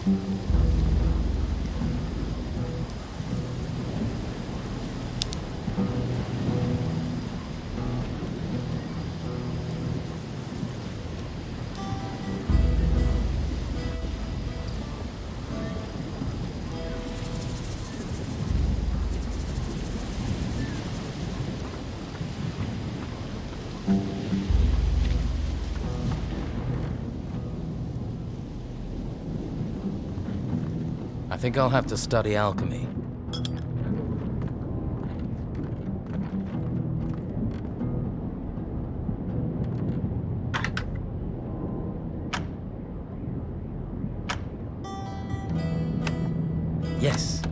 I think I'll have to study alchemy. Yes.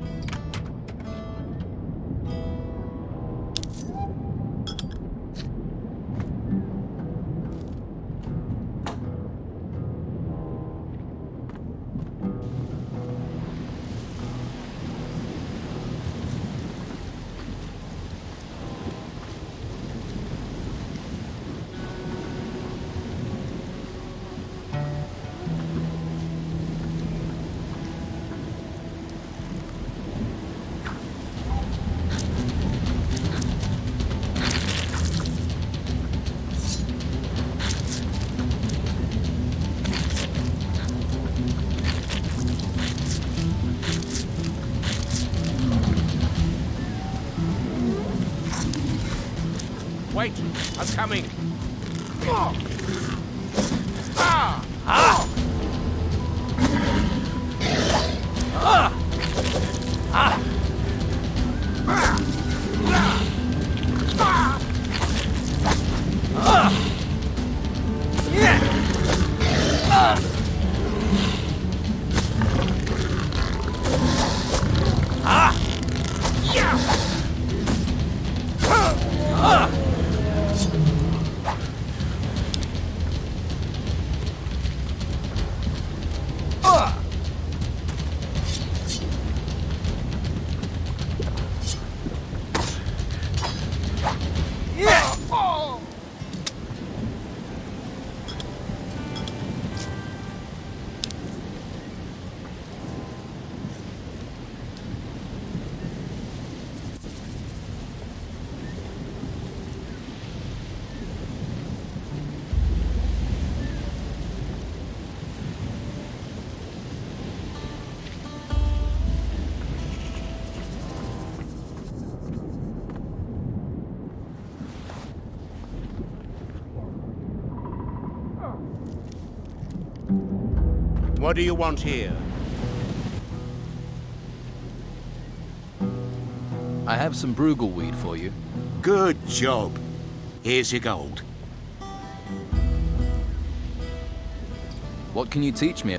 Wait, I'm coming. What do you want here? I have some Brugal weed for you. Good job. Here's your gold. What can you teach me?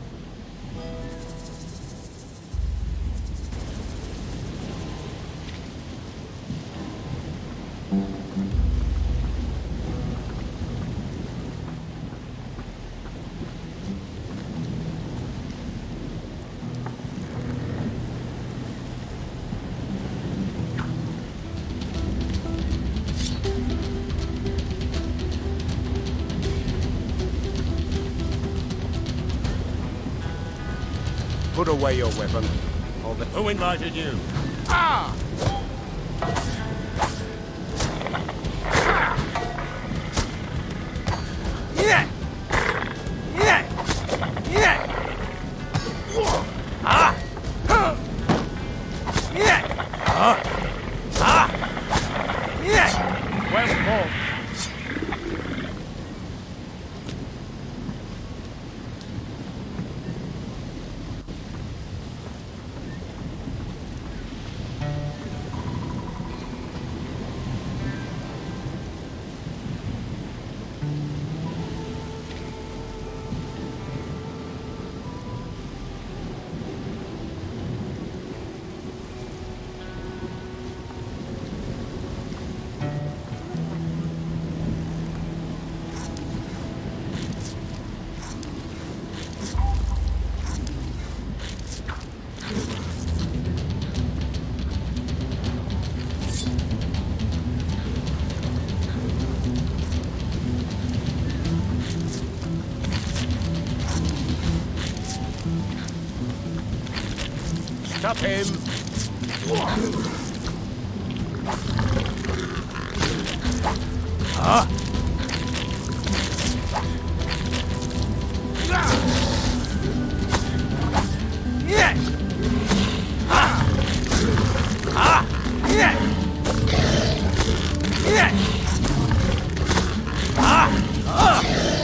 Put away your weapon. Who invited you? Ah! Yeah! Yeah! Yeah! Ah! Yeah! Yeah! Well fought. Stop him! Huh?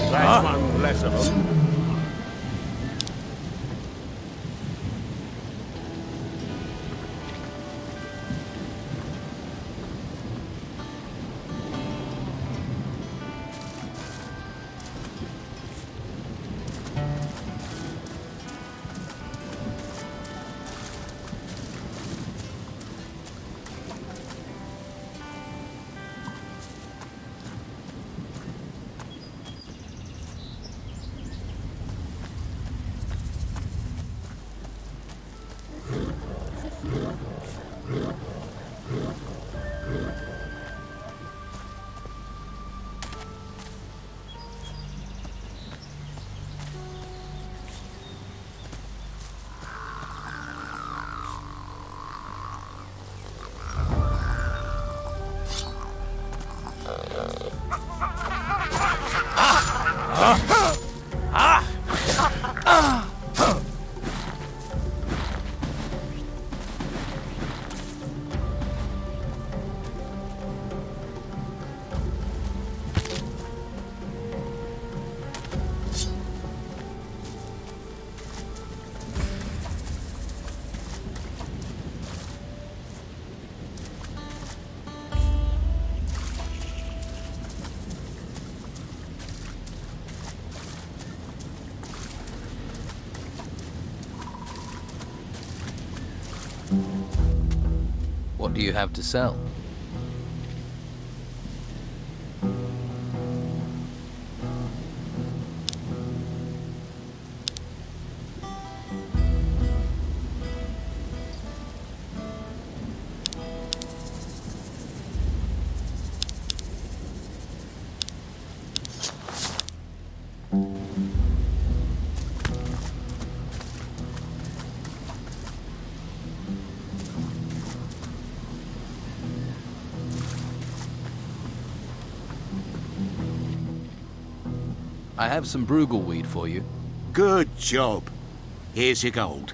That's one less of them. What do you have to sell? I have some Brugal weed for you. Good job. Here's your gold.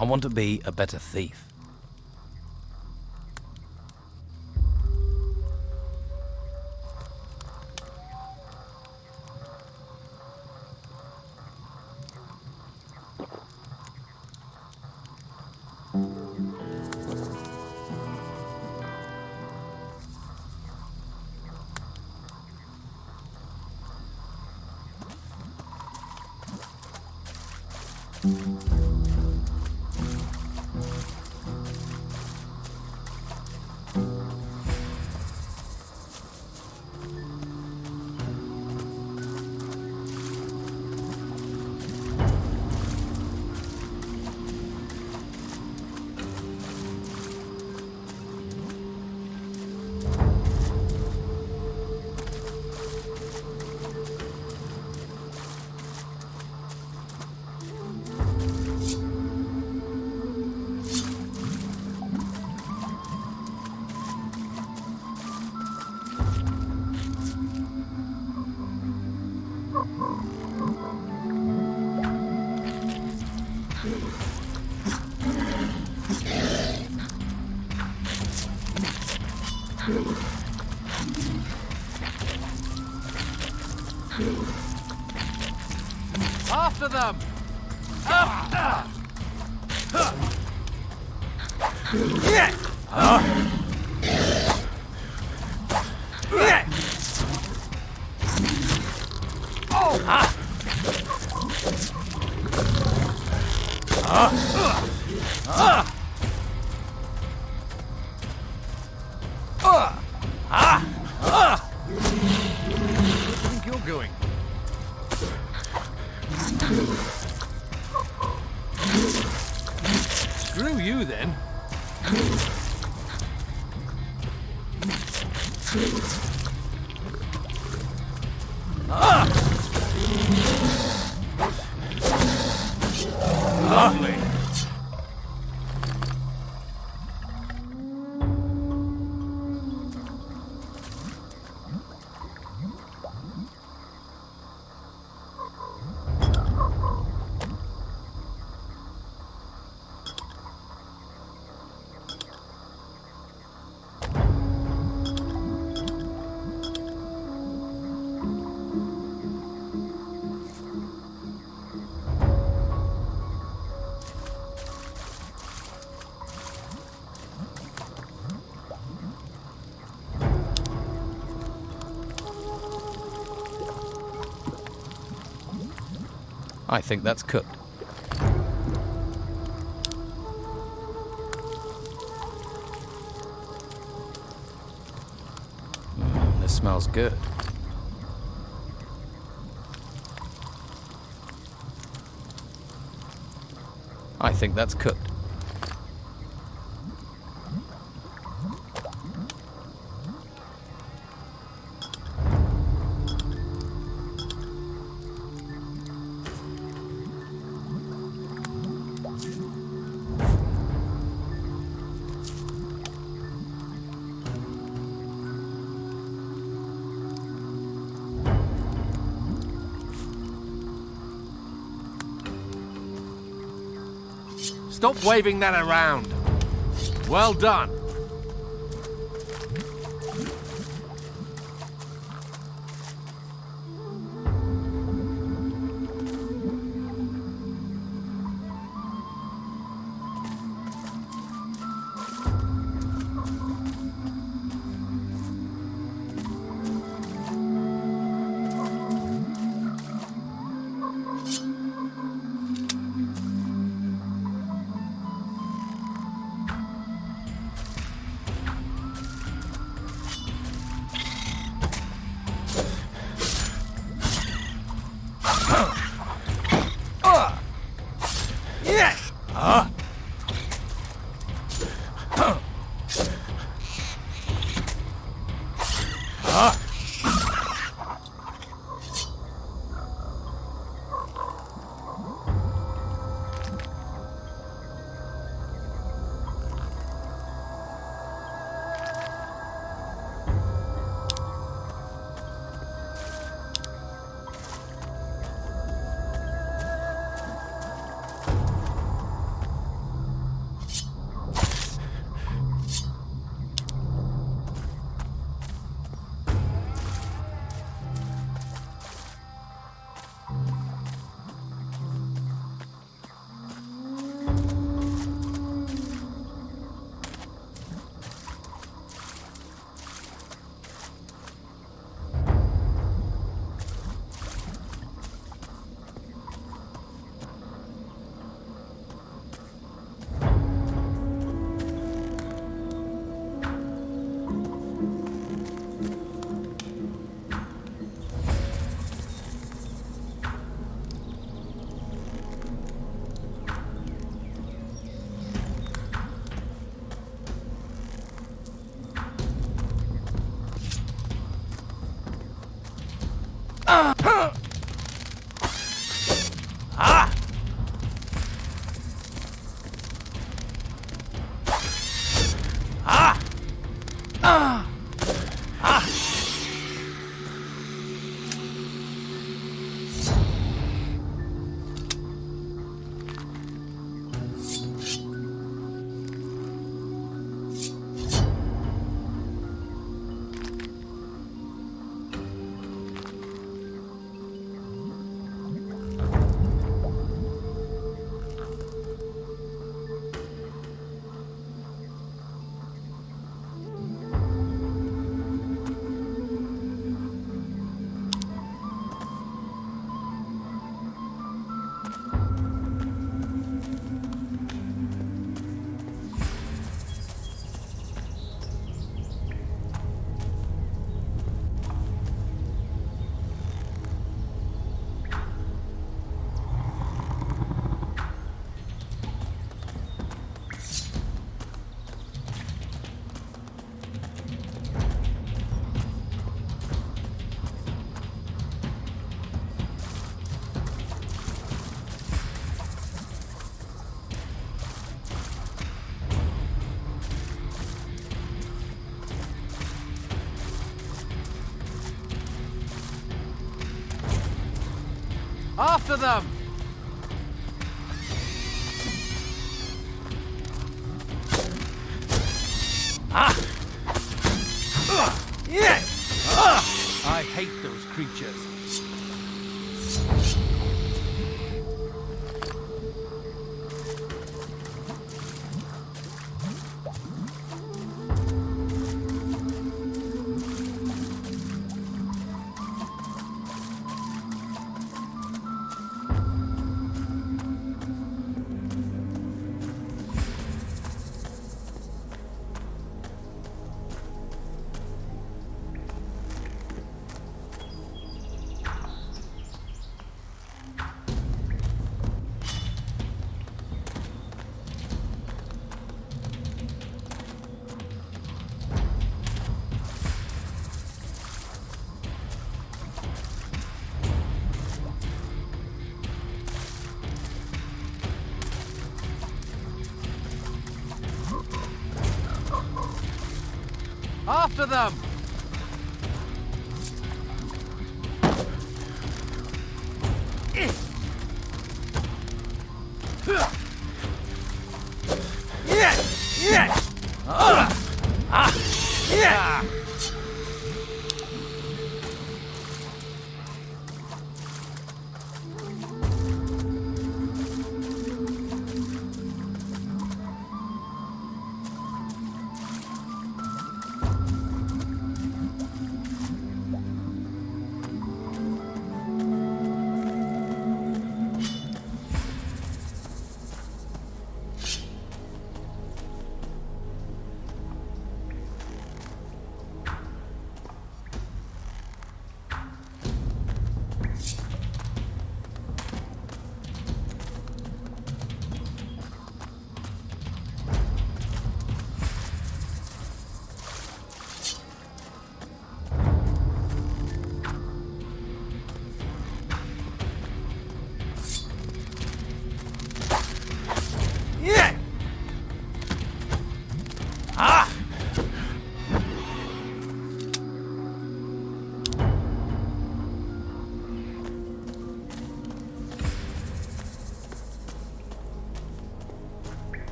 I want to be a better thief. After them! Where do you think you're going? Screw you then. Lovely. I think that's cooked. This smells good. I think that's cooked. Stop waving that around. Well done. After them! I hate those creatures. After them!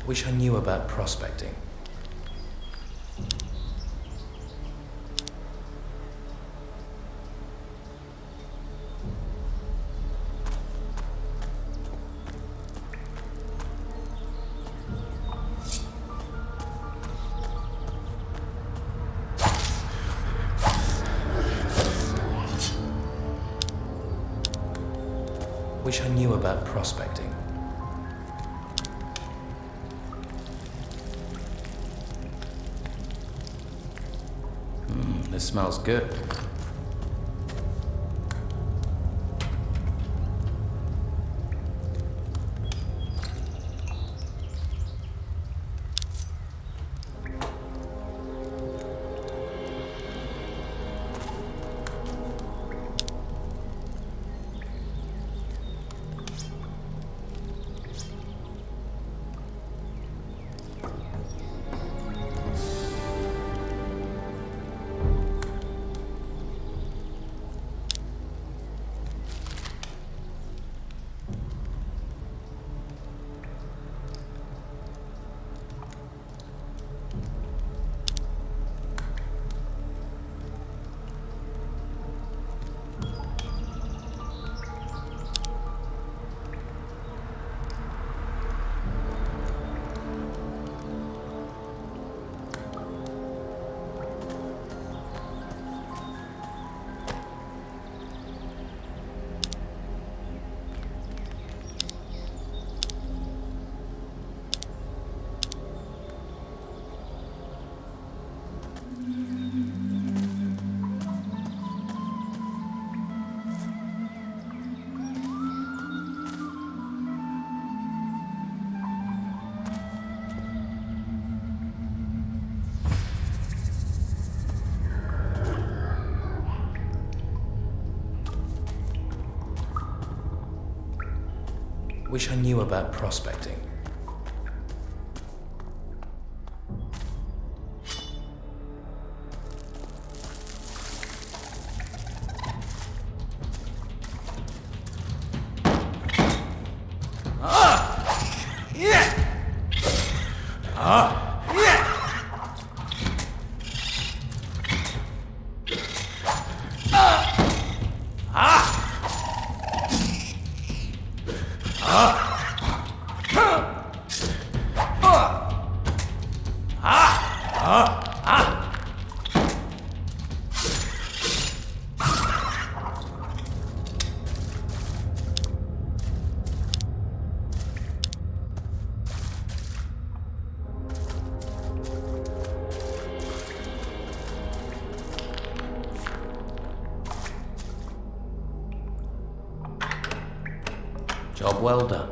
Wish I knew about prospecting. Wish I knew about prospecting. This smells good. Wish I knew about prospecting. Job well done.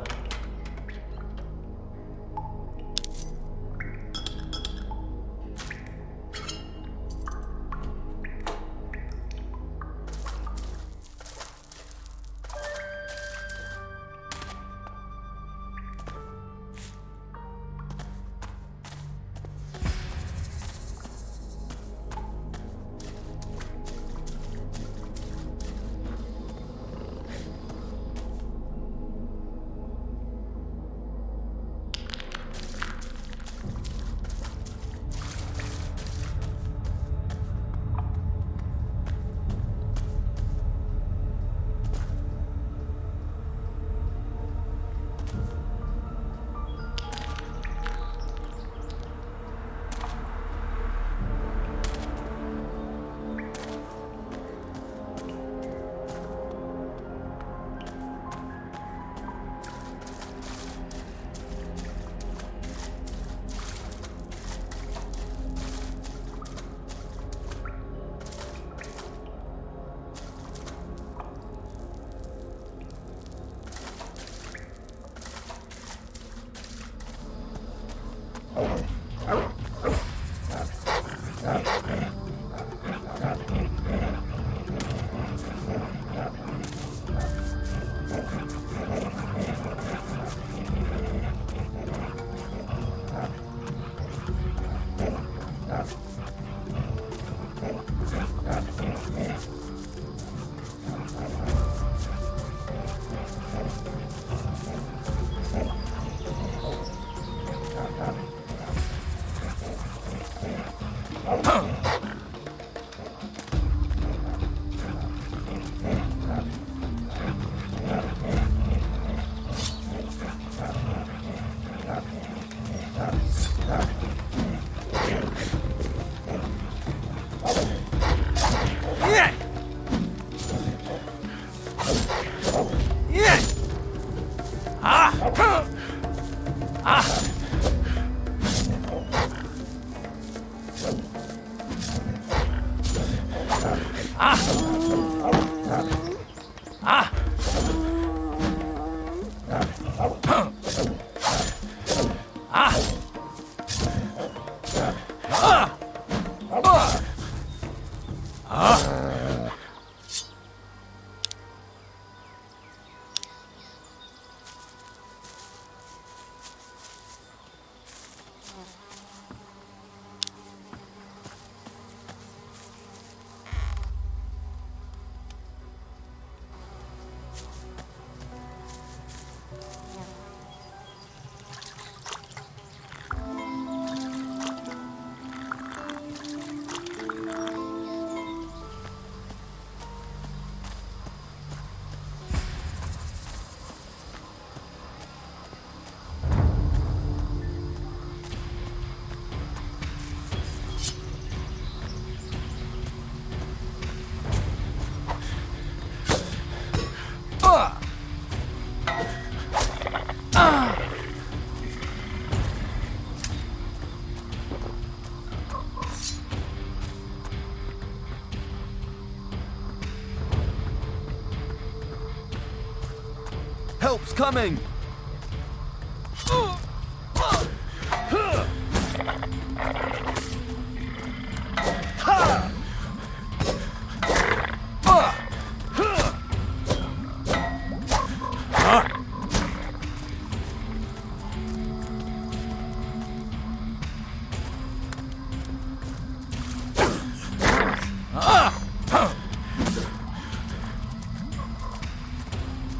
Help's coming!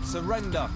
Surrender!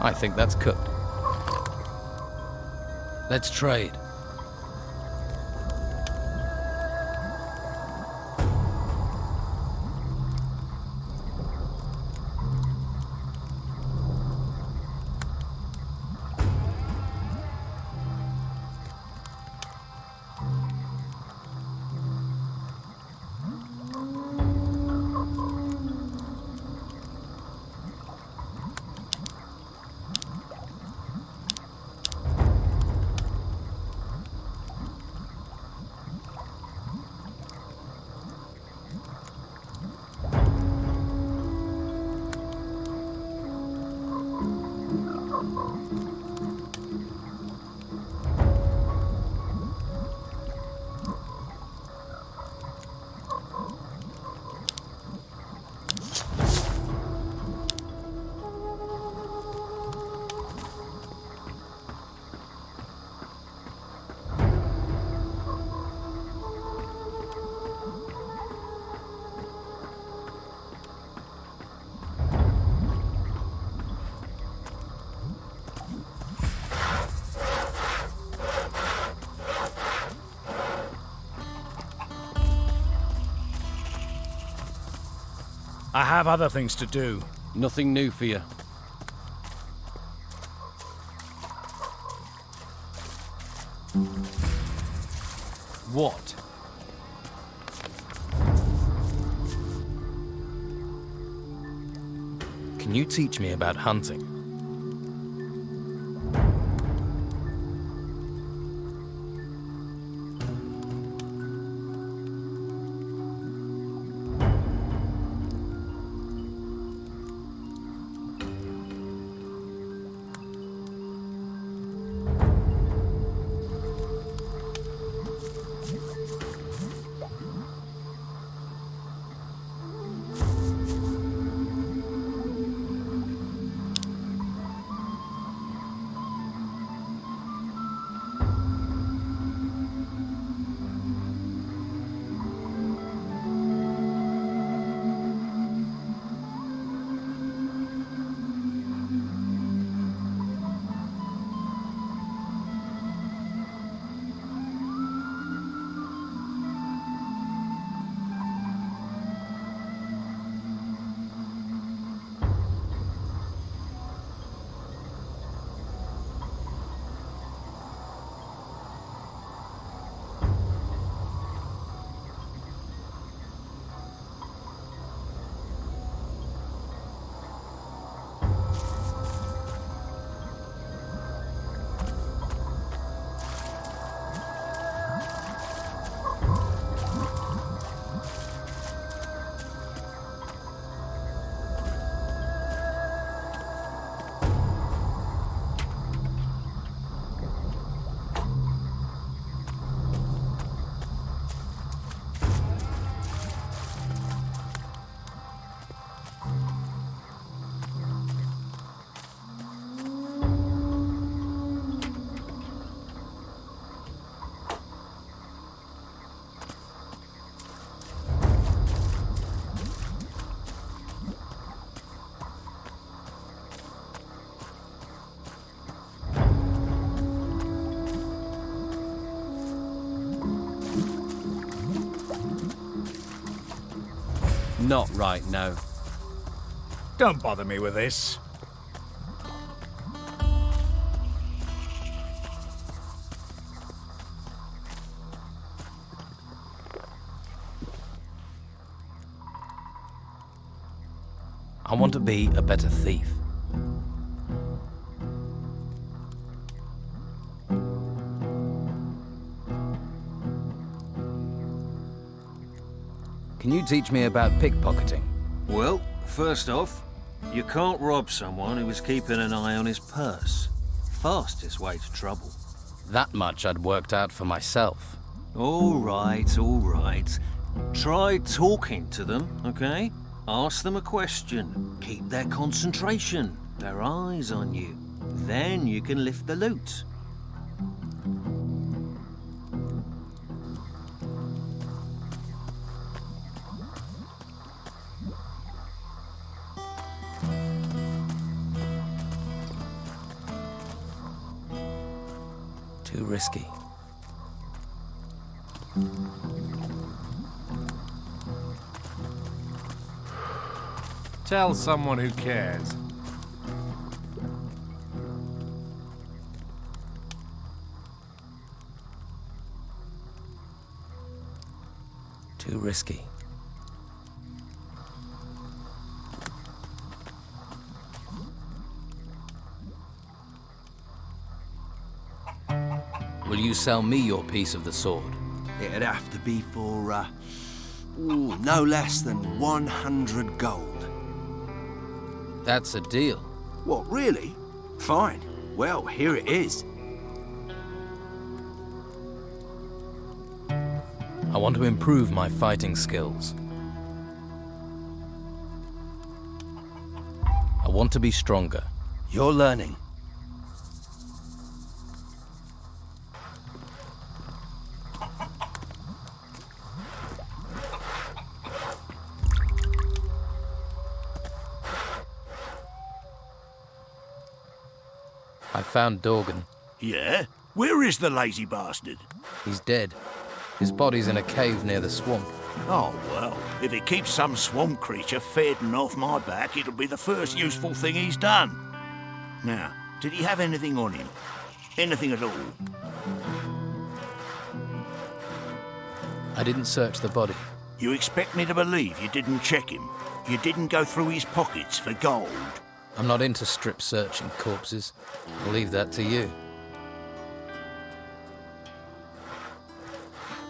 I think that's cooked. Let's trade. I have other things to do. Nothing new for you. What? Can you teach me about hunting? Not right now. Don't bother me with this. I want to be a better thief. Can you teach me about pickpocketing? Well, first off, you can't rob someone who is keeping an eye on his purse. Fastest way to trouble. That much I'd worked out for myself. All right, all right. Try talking to them, okay? Ask them a question. Keep their concentration, their eyes on you. Then you can lift the loot. Too risky. Tell someone who cares. Too risky. Will you sell me your piece of the sword? It'd have to be for, no less than 100 gold. That's a deal. What, really? Fine. Well, here it is. I want to improve my fighting skills. I want to be stronger. You're learning. I found Dorgan. Yeah? Where is the lazy bastard? He's dead. His body's in a cave near the swamp. Oh, well, if it keeps some swamp creature feeding off my back, it'll be the first useful thing he's done. Now, did he have anything on him? Anything at all? I didn't search the body. You expect me to believe you didn't check him? You didn't go through his pockets for gold? I'm not into strip searching corpses. I'll leave that to you.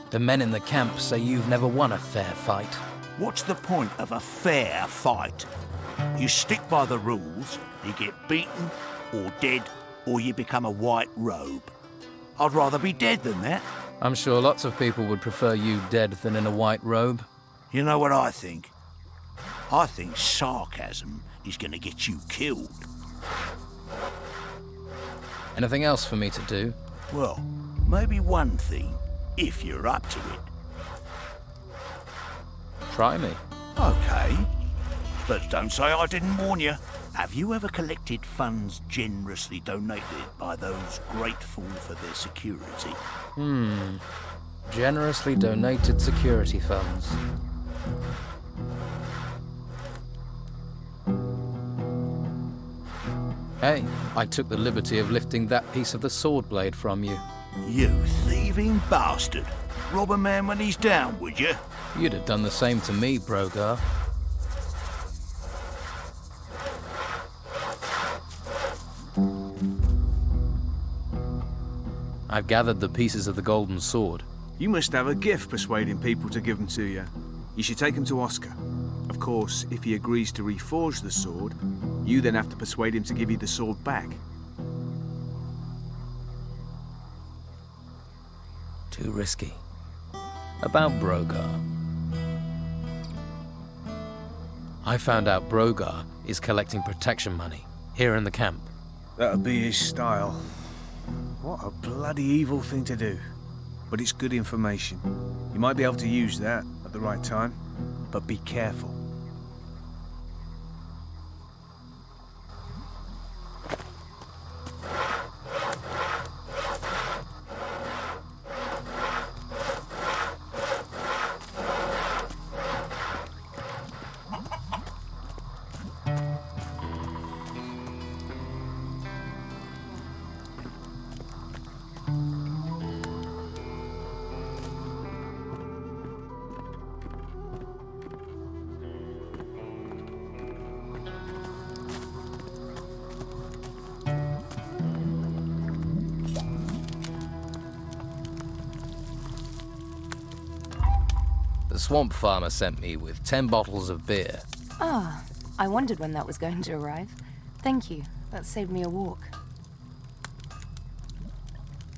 The men in the camp say you've never won a fair fight. What's the point of a fair fight? You stick by the rules, you get beaten, or dead, or you become a white robe. I'd rather be dead than that. I'm sure lots of people would prefer you dead than in a white robe. You know what I think? I think sarcasm is going to get you killed. Anything else for me to do? Well, maybe one thing, if you're up to it. Try me. Okay. But don't say I didn't warn you. Have you ever collected funds generously donated by those grateful for their security? Generously donated security funds. Hey, I took the liberty of lifting that piece of the sword blade from you. You thieving bastard. Rob a man when he's down, would you? You'd have done the same to me, Brogar. I've gathered the pieces of the golden sword. You must have a gift persuading people to give them to you. You should take them to Oscar. Of course, if he agrees to reforge the sword, you then have to persuade him to give you the sword back. Too risky. About Brogar. I found out Brogar is collecting protection money here in the camp. That'll be his style. What a bloody evil thing to do. But it's good information. You might be able to use that at the right time, but be careful. The swamp farmer sent me with 10 bottles of beer. Ah, I wondered when that was going to arrive. Thank you. That saved me a walk.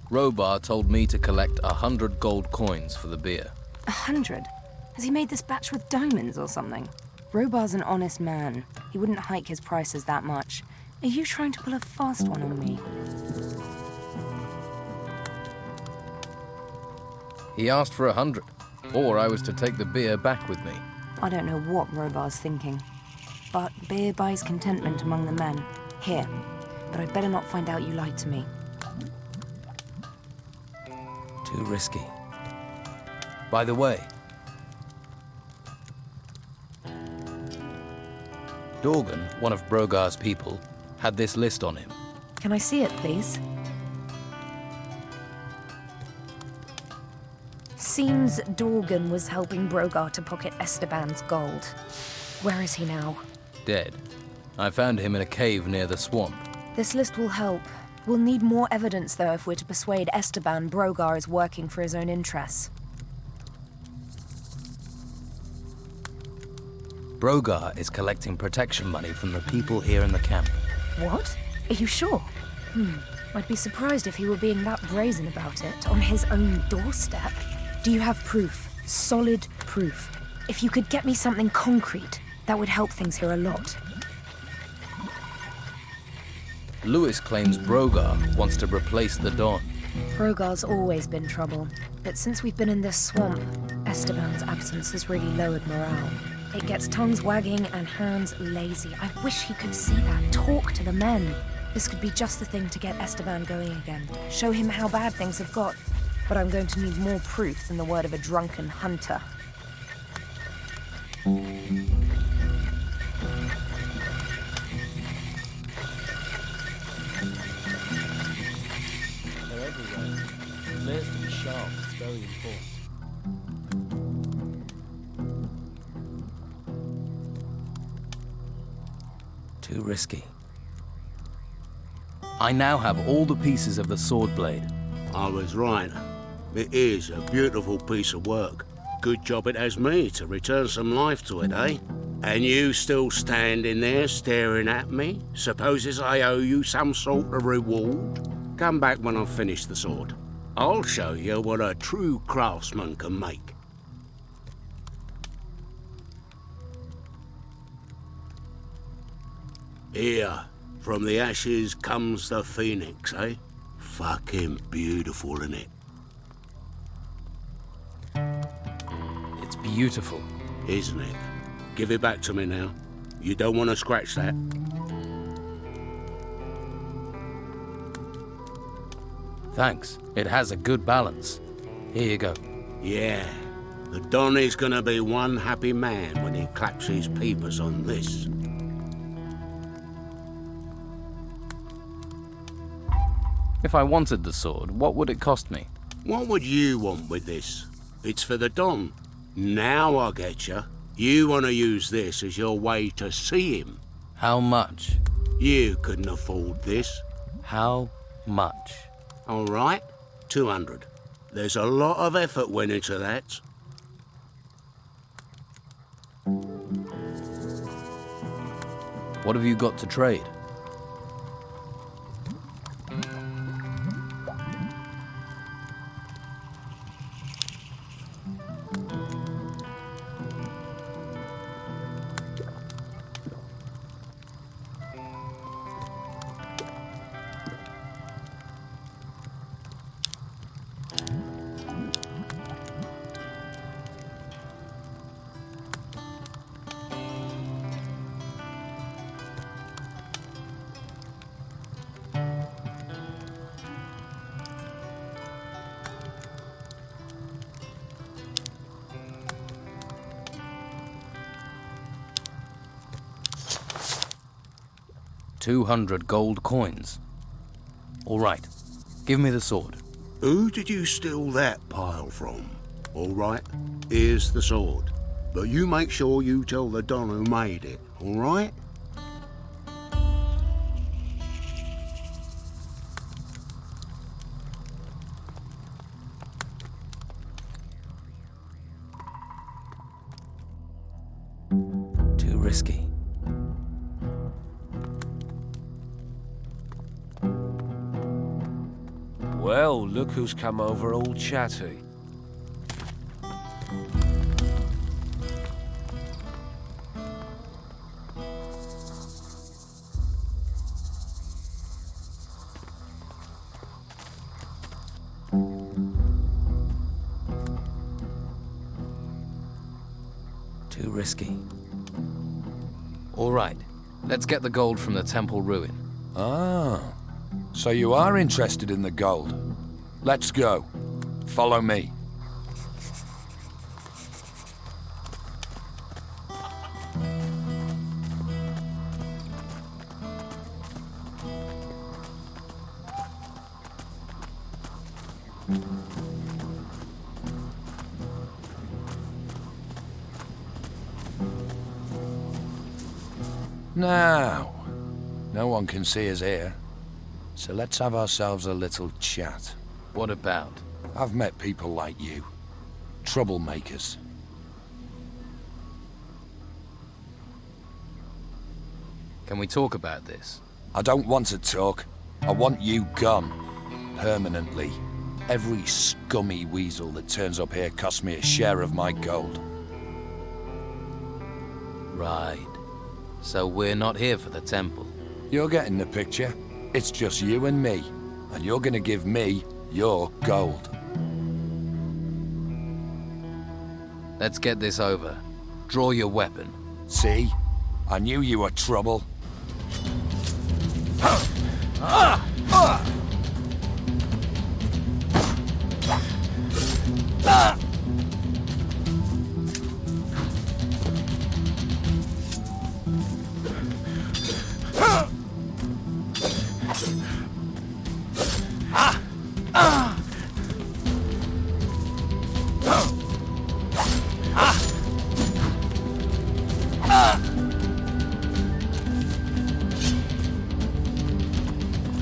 Robar told me to collect 100 gold coins for the beer. 100? Has he made this batch with diamonds or something? Robar's an honest man. He wouldn't hike his prices that much. Are you trying to pull a fast one on me? He asked for 100, or I was to take the beer back with me. I don't know what Robar's thinking. But beer buys contentment among the men. Here. But I'd better not find out you lied to me. Too risky. By the way, Dorgan, one of Brogar's people, had this list on him. Can I see it, please? Seems Dorgan was helping Brogar to pocket Esteban's gold. Where is he now? Dead. I found him in a cave near the swamp. This list will help. We'll need more evidence, though, if we're to persuade Esteban Brogar is working for his own interests. Brogar is collecting protection money from the people here in the camp. What? Are you sure? I'd be surprised if he were being that brazen about it on his own doorstep. Do you have proof? Solid proof? If you could get me something concrete, that would help things here a lot. Lewis claims Brogar wants to replace the Don. Brogar's always been trouble, but since we've been in this swamp, Esteban's absence has really lowered morale. It gets tongues wagging and hands lazy. I wish he could see that. Talk to the men. This could be just the thing to get Esteban going again. Show him how bad things have got. But I'm going to need more proof than the word of a drunken hunter. They're everywhere. Players to be sharp. It's very important. Too risky. I now have all the pieces of the sword blade. I was right. It is a beautiful piece of work. Good job it has me to return some life to it, eh? And you still standing there staring at me? Supposes I owe you some sort of reward? Come back when I've finished the sword. I'll show you what a true craftsman can make. Here, from the ashes comes the phoenix, eh? Fucking beautiful, innit? It's beautiful. Isn't it? Give it back to me now. You don't want to scratch that. Thanks. It has a good balance. Here you go. Yeah. The Don is gonna be one happy man when he claps his peepers on this. If I wanted the sword, what would it cost me? What would you want with this? It's for the Don. Now I get you. You want to use this as your way to see him. How much? You couldn't afford this. How much? All right, 200. There's a lot of effort went into that. What have you got to trade? $200 gold coins. All right, give me the sword. Who did you steal that pile from? All right, here's the sword. But you make sure you tell the Don who made it, all right? Too risky. Well, look who's come over all chatty. Too risky. All right, let's get the gold from the temple ruin. Ah, so you are interested in the gold. Let's go. Follow me. Now, no one can see us here, so let's have ourselves a little chat. What about? I've met people like you, troublemakers. Can we talk about this? I don't want to talk. I want you gone, permanently. Every scummy weasel that turns up here costs me a share of my gold. Right. So we're not here for the temple. You're getting the picture. It's just you and me, and you're gonna give me your gold. Let's get this over. Draw your weapon. See? I knew you were trouble.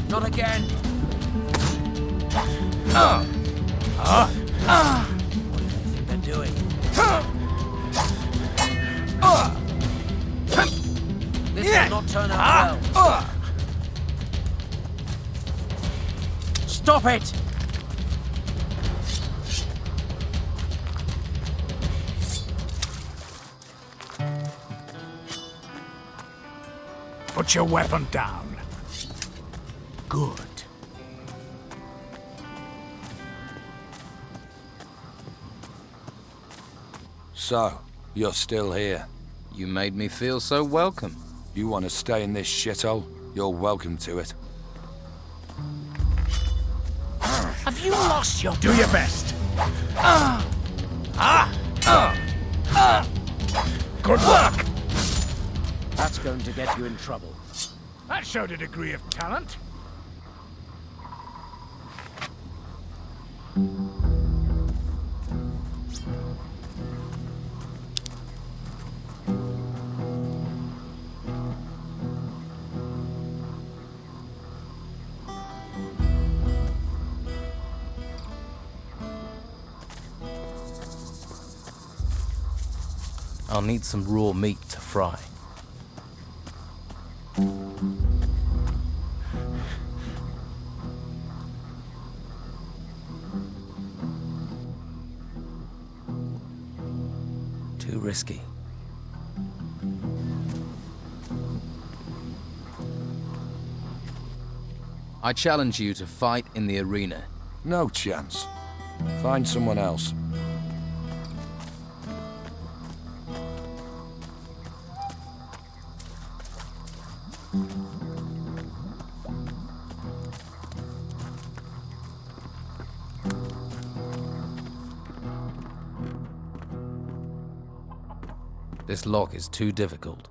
Not again! What do they think they're doing? This will not turn out well. Stop it! Put your weapon down. Good. So, you're still here. You made me feel so welcome. You want to stay in this shithole? You're welcome to it. Have you lost your... Do your best. Good work. That's going to get you in trouble. That showed a degree of talent. I'll need some raw meat to fry. Too risky. I challenge you to fight in the arena. No chance. Find someone else. This lock is too difficult.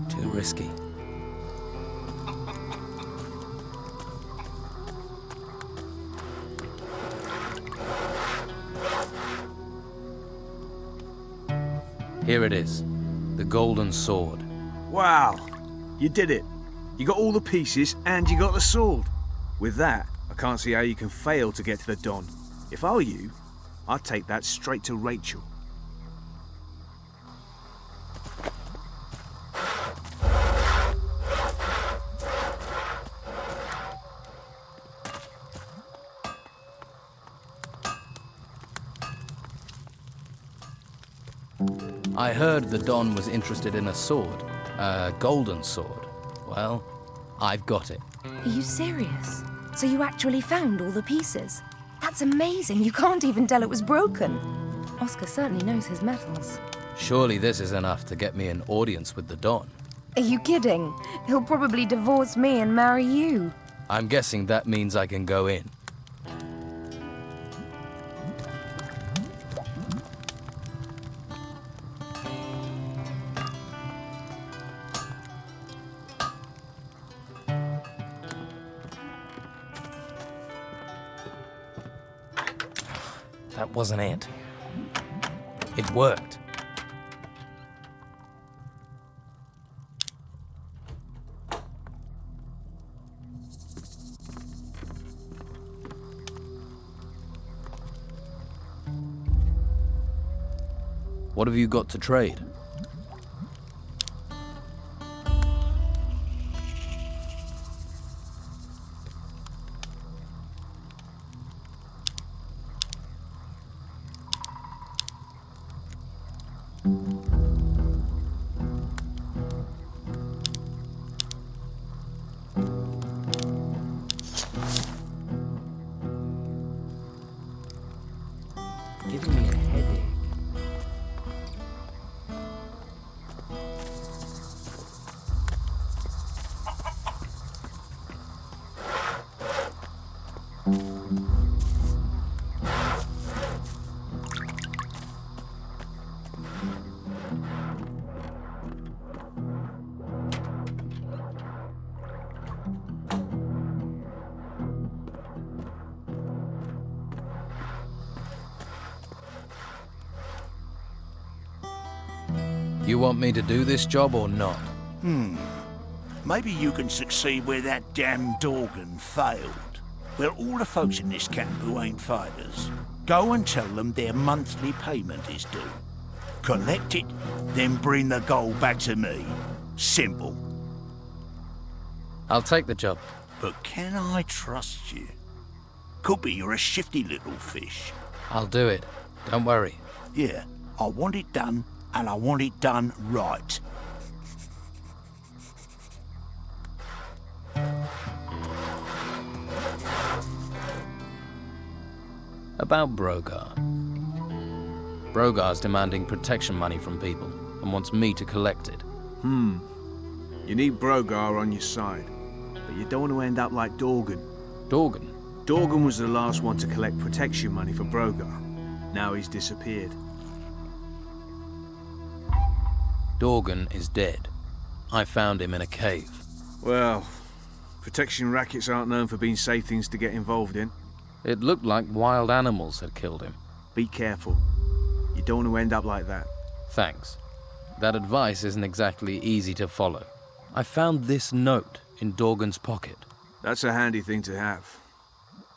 Too risky. Here it is, the golden sword. Wow, you did it. You got all the pieces and you got the sword. With that, I can't see how you can fail to get to the Don. If I were you, I'd take that straight to Rachel. I heard the Don was interested in a sword, a golden sword. Well, I've got it. Are you serious? So you actually found all the pieces? That's amazing. You can't even tell it was broken. Oscar certainly knows his metals. Surely this is enough to get me an audience with the Don. Are you kidding? He'll probably divorce me and marry you. I'm guessing that means I can go in. That wasn't it. It worked. What have you got to trade? Giving me a headache. You want me to do this job or not? Maybe you can succeed where that damn Dorgan failed. Well, all the folks in this camp who ain't fighters, go and tell them their monthly payment is due. Collect it, then bring the gold back to me. Simple. I'll take the job. But can I trust you? Could be you're a shifty little fish. I'll do it. Don't worry. Yeah, I want it done, and I want it done right. About Brogar. Brogar's demanding protection money from people and wants me to collect it. You need Brogar on your side, but you don't want to end up like Dorgan. Dorgan? Dorgan was the last one to collect protection money for Brogar. Now he's disappeared. Dorgan is dead. I found him in a cave. Well, protection rackets aren't known for being safe things to get involved in. It looked like wild animals had killed him. Be careful. You don't want to end up like that. Thanks. That advice isn't exactly easy to follow. I found this note in Dorgan's pocket. That's a handy thing to have.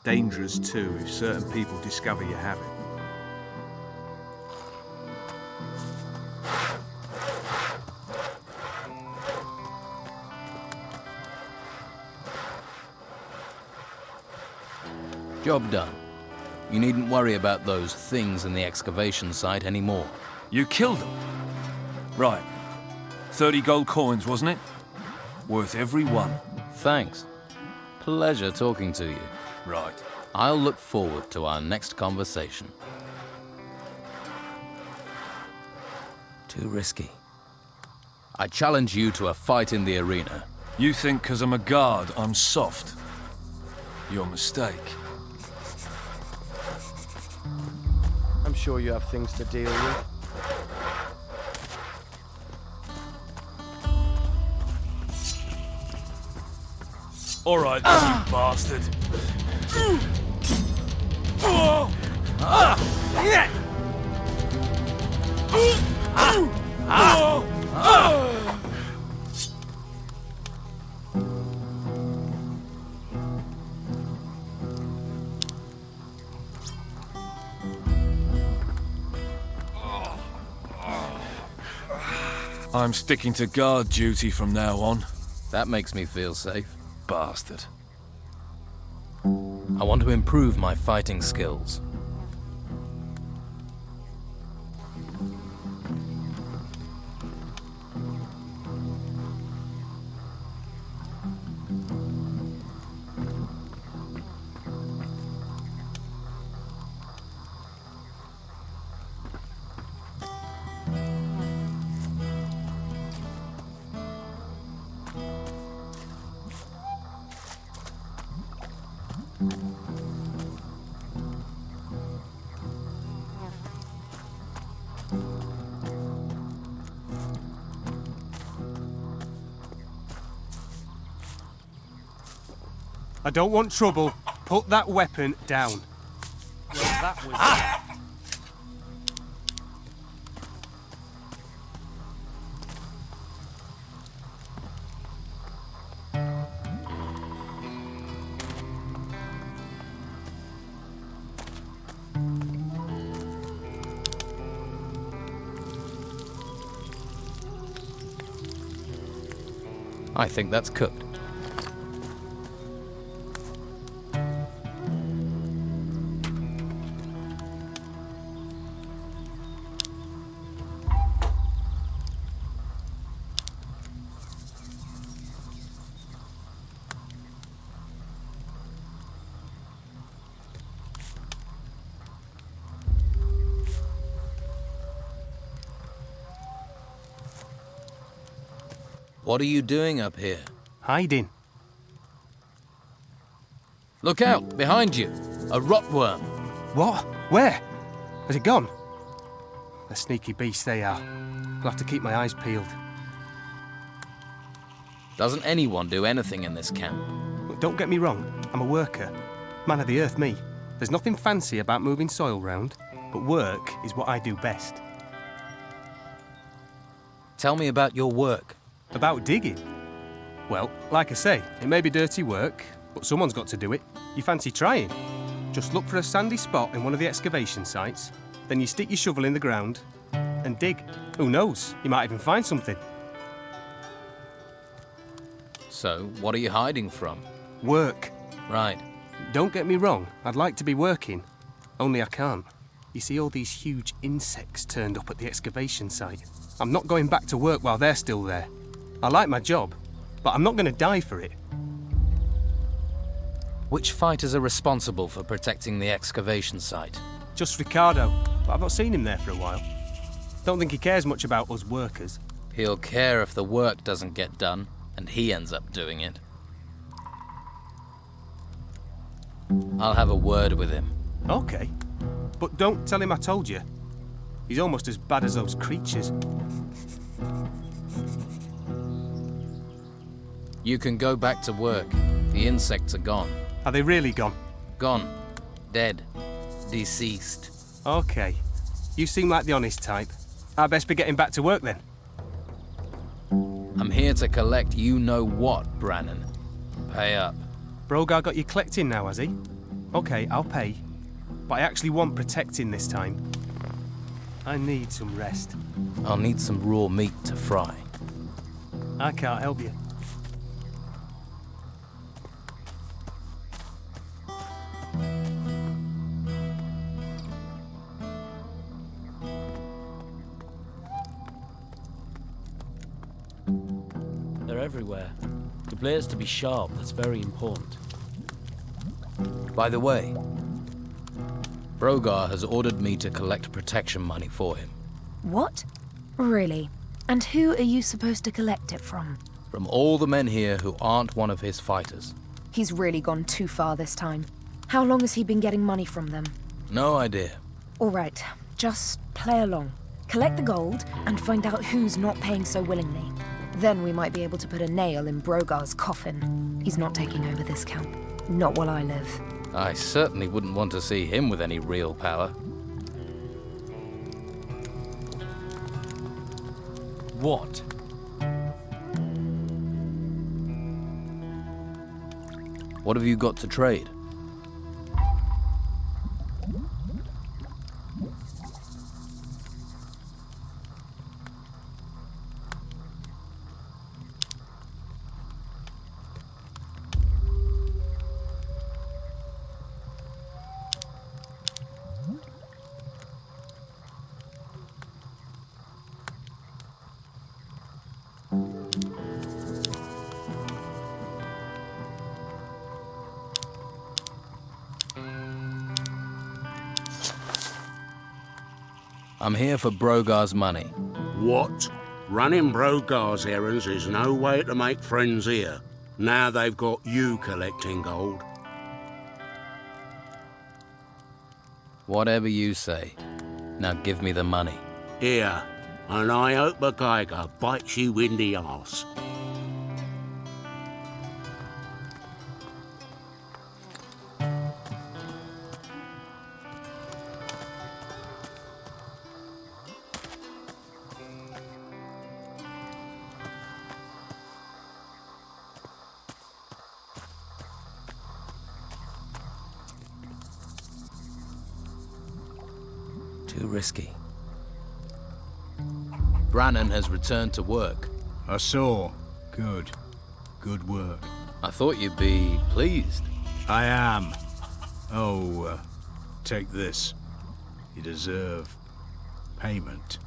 Dangerous, too, if certain people discover you have it. Job done. You needn't worry about those things in the excavation site anymore. You killed them? Right. 30 gold coins, wasn't it? Worth every one. Thanks. Pleasure talking to you. Right. I'll look forward to our next conversation. Too risky. I challenge you to a fight in the arena. You think 'cause I'm a guard, I'm soft? Your mistake. I'm sure you have things to deal with. All right, you bastard. I'm sticking to guard duty from now on. That makes me feel safe. Bastard. I want to improve my fighting skills. I don't want trouble. Put that weapon down. Well, that was that. I think that's cooked. What are you doing up here? Hiding. Look out! Behind you! A rotworm! What? Where? Has it gone? A sneaky beast they are. I'll have to keep my eyes peeled. Doesn't anyone do anything in this camp? But don't get me wrong, I'm a worker. Man of the earth, me. There's nothing fancy about moving soil round, but work is what I do best. Tell me about your work. About digging? Well, like I say, it may be dirty work, but someone's got to do it. You fancy trying? Just look for a sandy spot in one of the excavation sites, then you stick your shovel in the ground and dig. Who knows? You might even find something. So, what are you hiding from? Work. Right. Don't get me wrong, I'd like to be working, only I can't. You see all these huge insects turned up at the excavation site. I'm not going back to work while they're still there. I like my job, but I'm not going to die for it. Which fighters are responsible for protecting the excavation site? Just Ricardo, but I've not seen him there for a while. Don't think he cares much about us workers. He'll care if the work doesn't get done, and he ends up doing it. I'll have a word with him. Okay, but don't tell him I told you. He's almost as bad as those creatures. You can go back to work. The insects are gone. Are they really gone? Gone. Dead. Deceased. Okay. You seem like the honest type. I best be getting back to work then. I'm here to collect you-know-what, Brannon. Pay up. Brogar got you collecting now, has he? Okay, I'll pay. But I actually want protecting this time. I need some rest. I'll need some raw meat to fry. I can't help you. They're everywhere. The blade's to be sharp, that's very important. By the way, Brogar has ordered me to collect protection money for him. What? Really? And who are you supposed to collect it from? From all the men here who aren't one of his fighters. He's really gone too far this time. How long has he been getting money from them? No idea. All right, just play along. Collect the gold and find out who's not paying so willingly. Then we might be able to put a nail in Brogar's coffin. He's not taking over this camp. Not while I live. I certainly wouldn't want to see him with any real power. What? What have you got to trade? I'm here for Brogar's money. What? Running Brogar's errands is no way to make friends here. Now they've got you collecting gold. Whatever you say. Now give me the money. Here, and I hope a geiger bites you in the arse. Too risky. Brannan has returned to work. I saw. Good. Good work. I thought you'd be pleased. I am. Oh, take this. You deserve payment.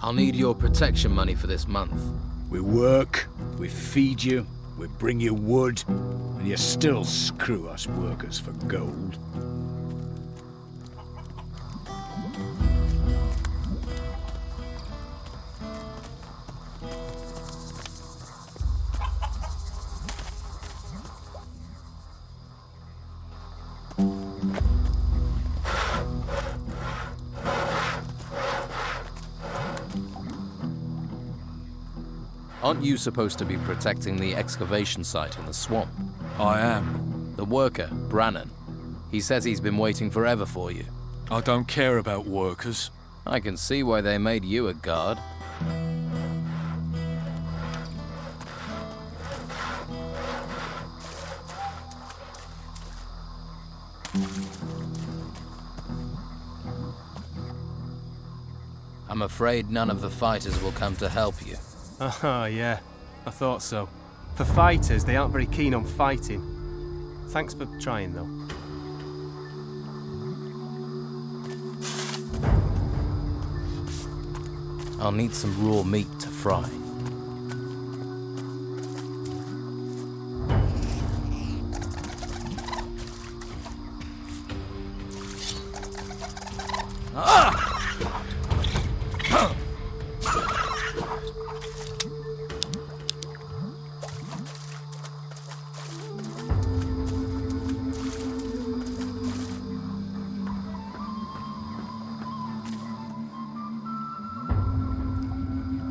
I'll need your protection money for this month. We work, we feed you, we bring you wood, and you still screw us workers for gold. Aren't you supposed to be protecting the excavation site in the swamp? I am. The worker, Brannan. He says he's been waiting forever for you. I don't care about workers. I can see why they made you a guard. I'm afraid none of the fighters will come to help you. Oh, yeah. I thought so. For fighters, they aren't very keen on fighting. Thanks for trying, though. I'll need some raw meat to fry.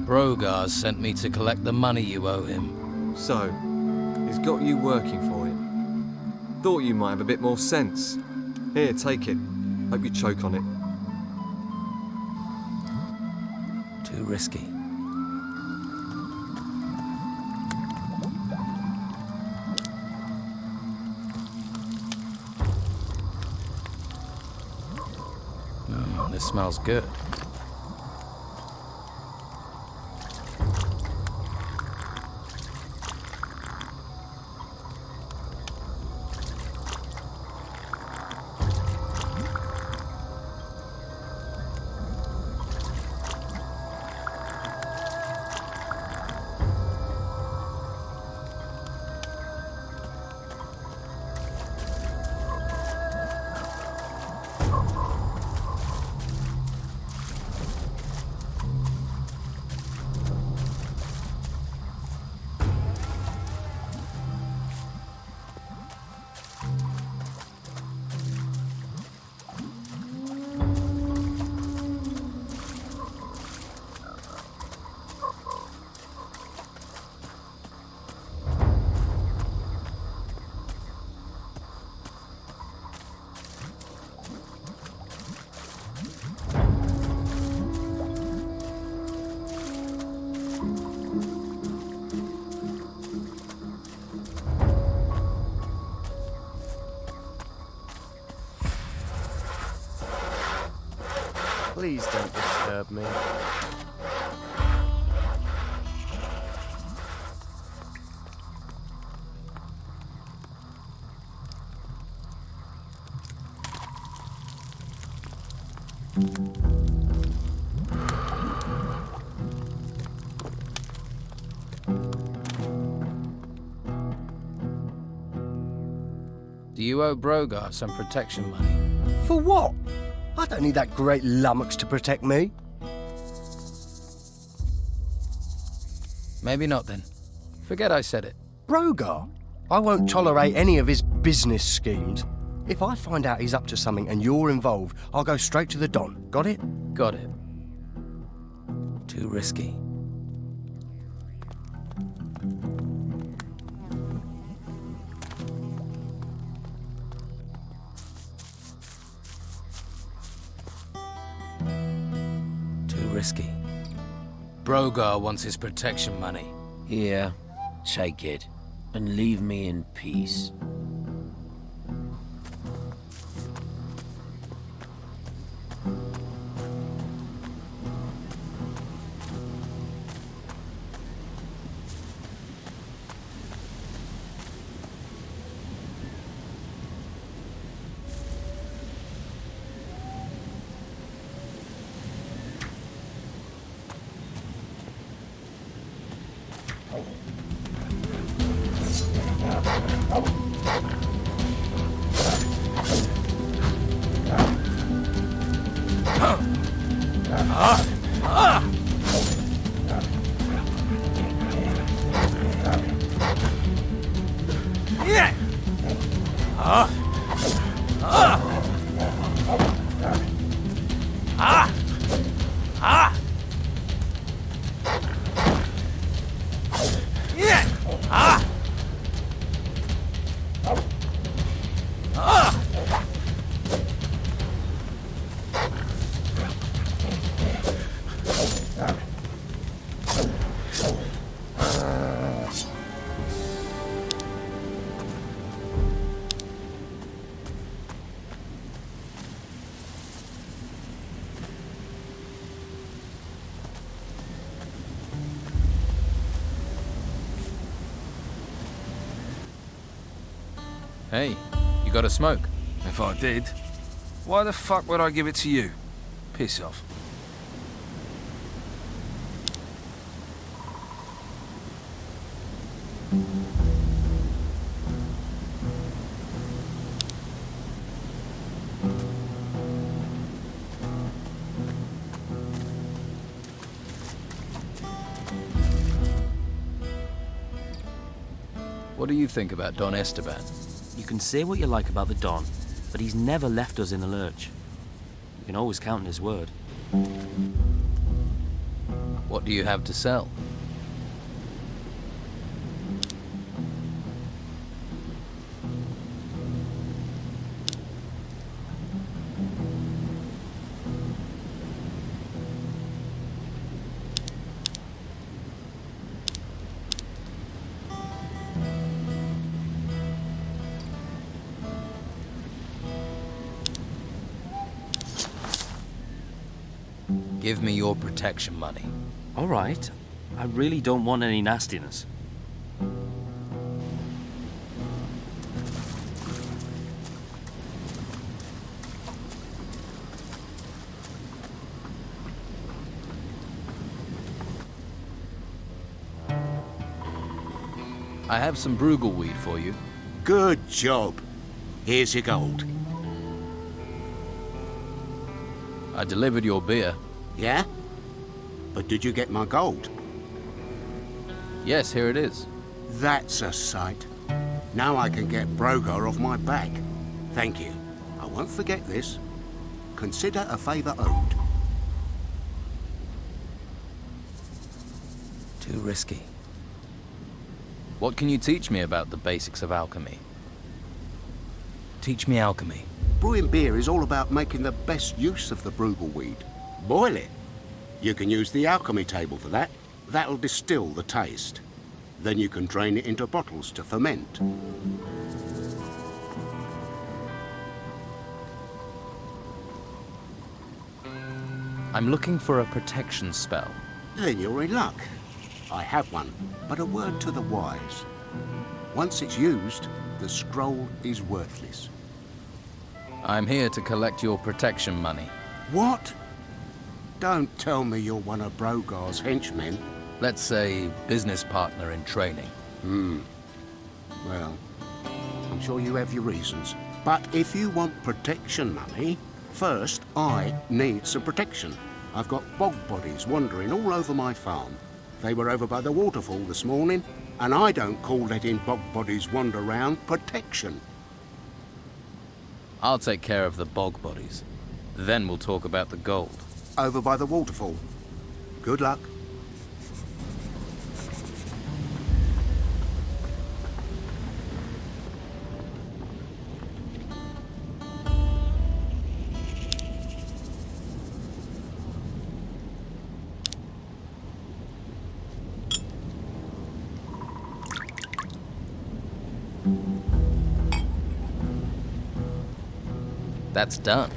Brogar sent me to collect the money you owe him. So, he's got you working for him. Thought you might have a bit more sense. Here, take it. Hope you choke on it. Too risky. This smells good. Please don't disturb me. Do you owe Brogar some protection money? For what? I don't need that great lummox to protect me. Maybe not then. Forget I said it. Brogar? I won't tolerate any of his business schemes. If I find out he's up to something and you're involved, I'll go straight to the Don. Got it? Got it. Too risky. Risky. Brogar wants his protection money. Here, take it, and leave me in peace. Hey, you got a smoke? If I did, why the fuck would I give it to you? Piss off. What do you think about Don Esteban? You can say what you like about the Don, but he's never left us in the lurch. You can always count on his word. What do you have to sell? Give me your protection money. All right. I really don't want any nastiness. I have some Brugal weed for you. Good job. Here's your gold. I delivered your beer. Yeah? But did you get my gold? Yes, here it is. That's a sight. Now I can get Brogar off my back. Thank you. I won't forget this. Consider a favour owed. Too risky. What can you teach me about the basics of alchemy? Teach me alchemy. Brewing beer is all about making the best use of the Brugal weed. Boil it. You can use the alchemy table for that. That'll distill the taste. Then you can drain it into bottles to ferment. I'm looking for a protection spell. Then you're in luck. I have one, but a word to the wise. Once it's used, the scroll is worthless. I'm here to collect your protection money. What? Don't tell me you're one of Brogar's henchmen. Let's say business partner in training. Well, I'm sure you have your reasons. But if you want protection money, first I need some protection. I've got bog bodies wandering all over my farm. They were over by the waterfall this morning, and I don't call letting bog bodies wander around protection. I'll take care of the bog bodies. Then we'll talk about the gold. Over by the waterfall. Good luck. That's done.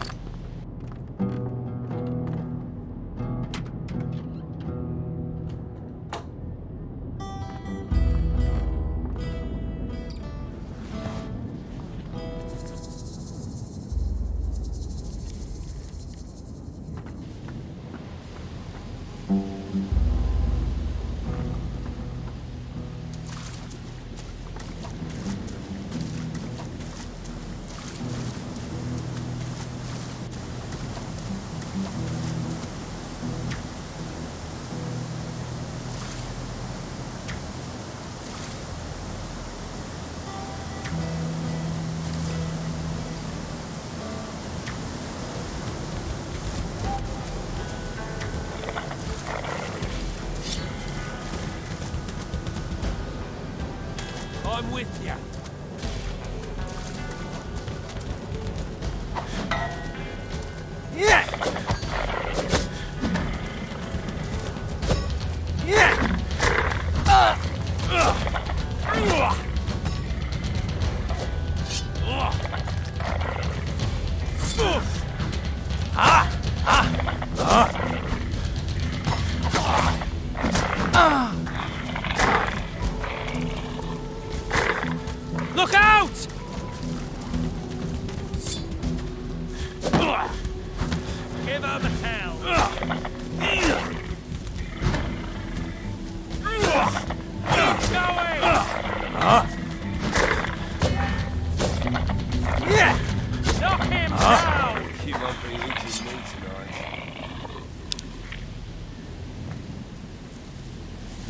I'm with you. Yeah! Yeah! Look out! Give her the tail. Keep going! Yeah! Knock him down! You won't be eating me tonight.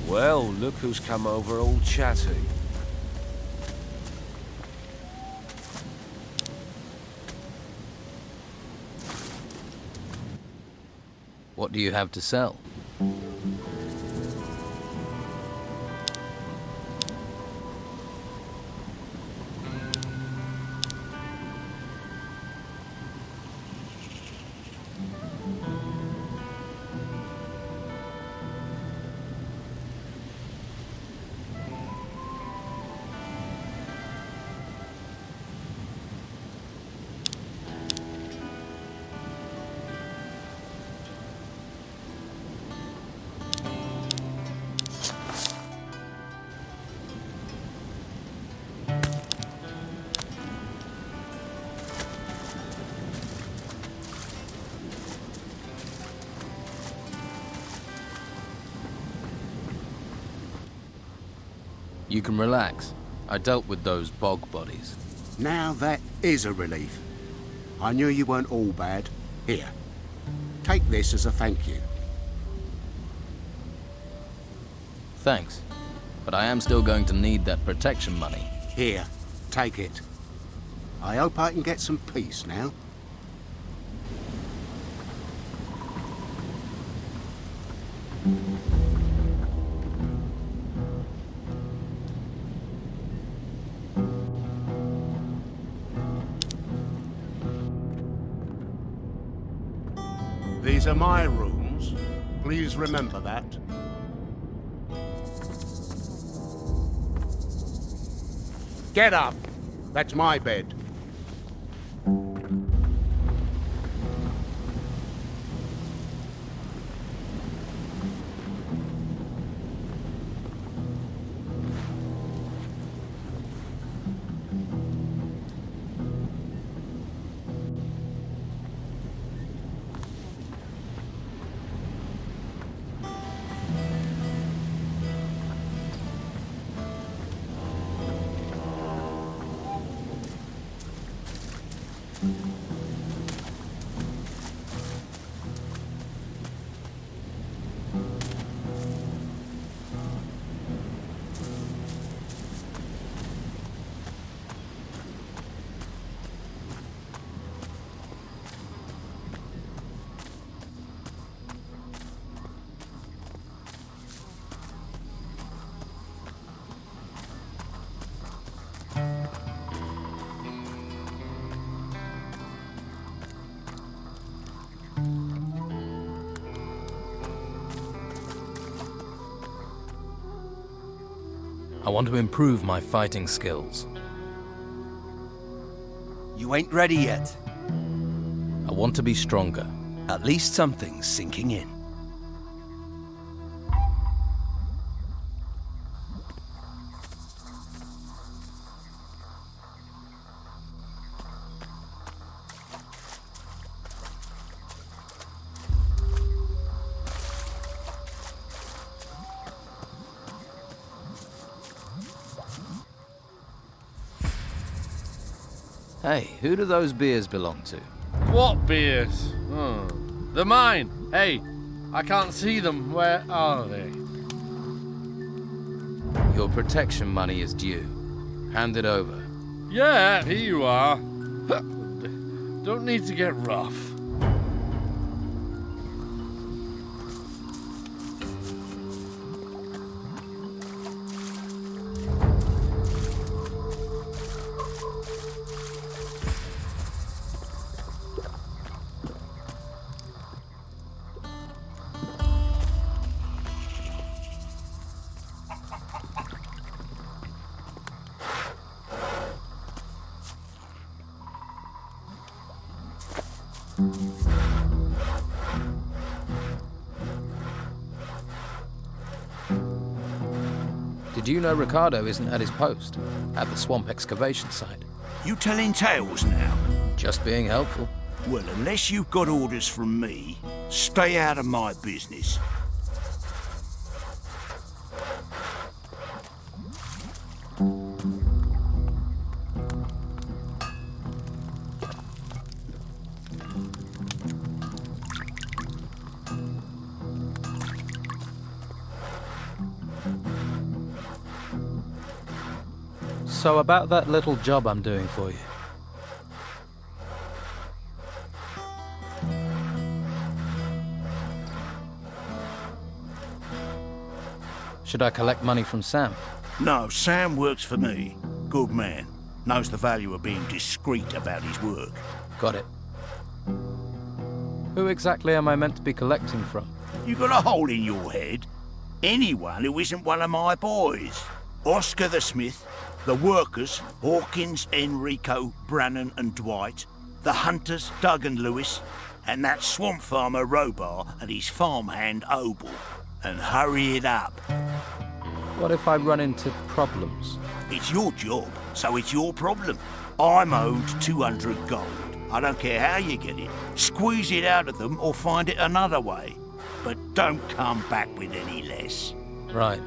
Well, look who's come over all chatty. What do you have to sell? You can relax. I dealt with those bog bodies. Now that is a relief. I knew you weren't all bad. Here, take this as a thank you. Thanks. But I am still going to need that protection money. Here, take it. I hope I can get some peace now. These are my rooms. Please remember that. Get up. That's my bed. I want to improve my fighting skills. You ain't ready yet. I want to be stronger. At least something's sinking in. Hey, who do those beers belong to? What beers? The mine. Hey, I can't see them. Where are they? Your protection money is due. Hand it over. Yeah, here you are. Don't need to get rough. Did you know Ricardo isn't at his post? At the swamp excavation site? You telling tales now? Just being helpful. Well, unless you've got orders from me, stay out of my business. So about that little job I'm doing for you. Should I collect money from Sam? No, Sam works for me. Good man. Knows the value of being discreet about his work. Got it. Who exactly am I meant to be collecting from? You got a hole in your head? Anyone who isn't one of my boys. Oscar the Smith, the workers, Hawkins, Enrico, Brannan and Dwight, the hunters, Doug and Lewis, and that swamp farmer Robar and his farmhand Obel. And hurry it up. What if I run into problems? It's your job, so it's your problem. I'm owed 200 gold. I don't care how you get it. Squeeze it out of them or find it another way. But don't come back with any less. Right.